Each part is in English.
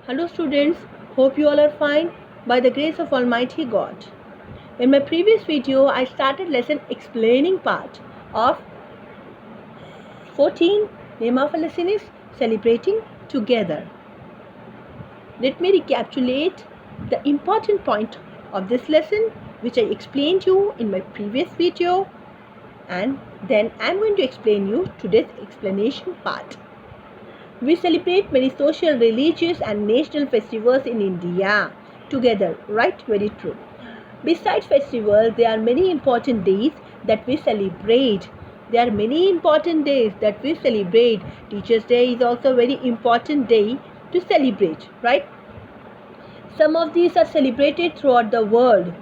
Hello students, hope you all are fine by the grace of Almighty God. In my previous video, I started lesson explaining part of 14. Name of a lesson is Celebrating Together. Let me recapitulate the important point of this lesson which I explained you in my previous video, and then I am going to explain you today's explanation part. We celebrate many social, religious and national festivals in India together, right? Very true. Besides festivals, there are many important days that we celebrate. There are many important days that we celebrate. Teachers' Day is also a very important day to celebrate, right? Some of these are celebrated throughout the world.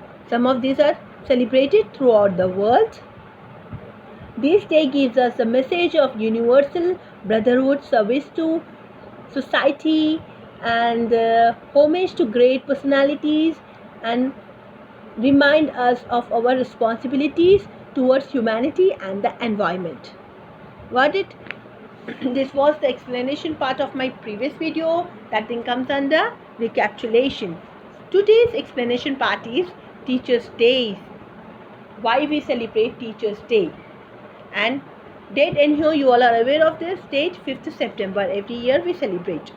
This day gives us a message of universal brotherhood, service to society, and homage to great personalities, and remind us of our responsibilities towards humanity and the environment. Got it? This was the explanation part of my previous video. That thing comes under recapitulation. Today's explanation part is Teachers' Day. Why we celebrate Teachers' Day. And date, and here you all are aware of this date, 5th September. Every year we celebrate.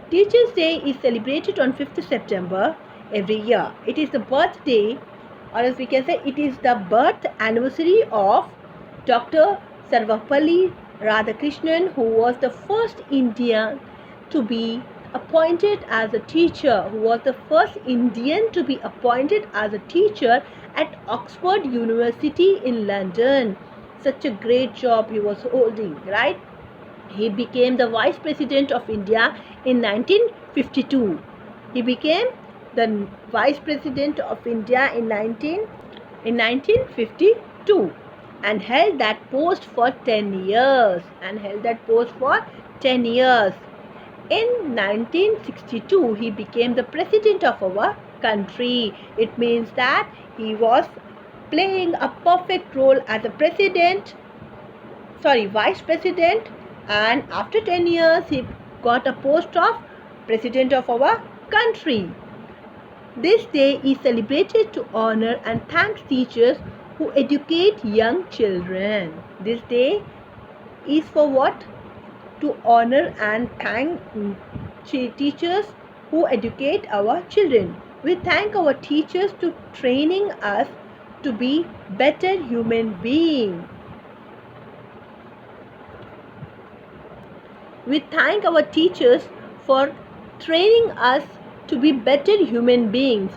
Teachers' Day is celebrated on 5th September every year. It is the birthday, or as we can say, it is the birth anniversary of Dr. Sarvapalli Radhakrishnan, who was the first Indian to be appointed as a teacher, at Oxford University in London. Such a great job he was holding, right? He became the Vice President of India in 1952. He became the Vice President of India in 1952 and held that post for 10 years. In 1962, he became the President of our country. It means that he was playing a perfect role as a Vice President, and after 10 years he got a post of President of our country. This day is celebrated to honor and thank teachers who educate young children. This day is for what? To honor and thank teachers who educate our children. We thank our teachers to training us to be better human beings. We thank our teachers for training us to be better human beings,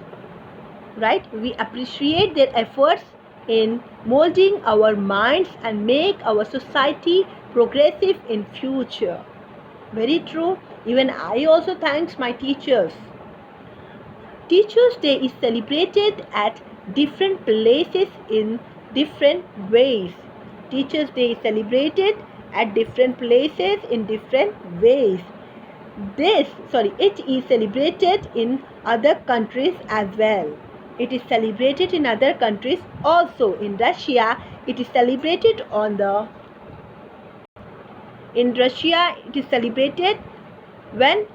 right? We appreciate their efforts in molding our minds and make our society progressive in future. Very true. Even I also thanks my teachers. Teachers' Day is celebrated at different places in different ways. Teachers' Day is celebrated at different places in different ways. It is celebrated in other countries as well. It is celebrated in other countries also. In Russia, it is celebrated on the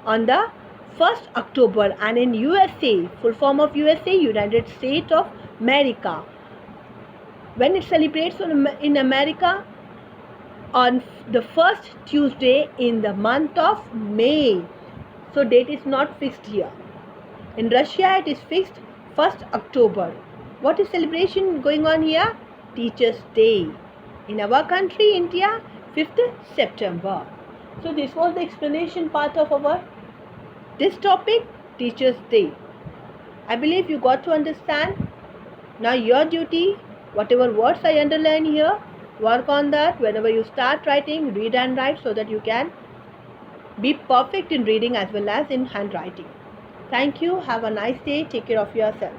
on the 1st October, and in USA, full form of USA, United States of America, when it celebrates in America on the first Tuesday in the month of May. So date is not fixed here. In Russia it is fixed 1st October. What is celebration going on here? Teachers' Day. In our country, India, 5th September. So this was the explanation part of this topic, Teachers' Day. I believe you got to understand. Now your duty, whatever words I underline here, work on that. Whenever you start writing, read and write so that you can be perfect in reading as well as in handwriting. Thank you. Have a nice day. Take care of yourself.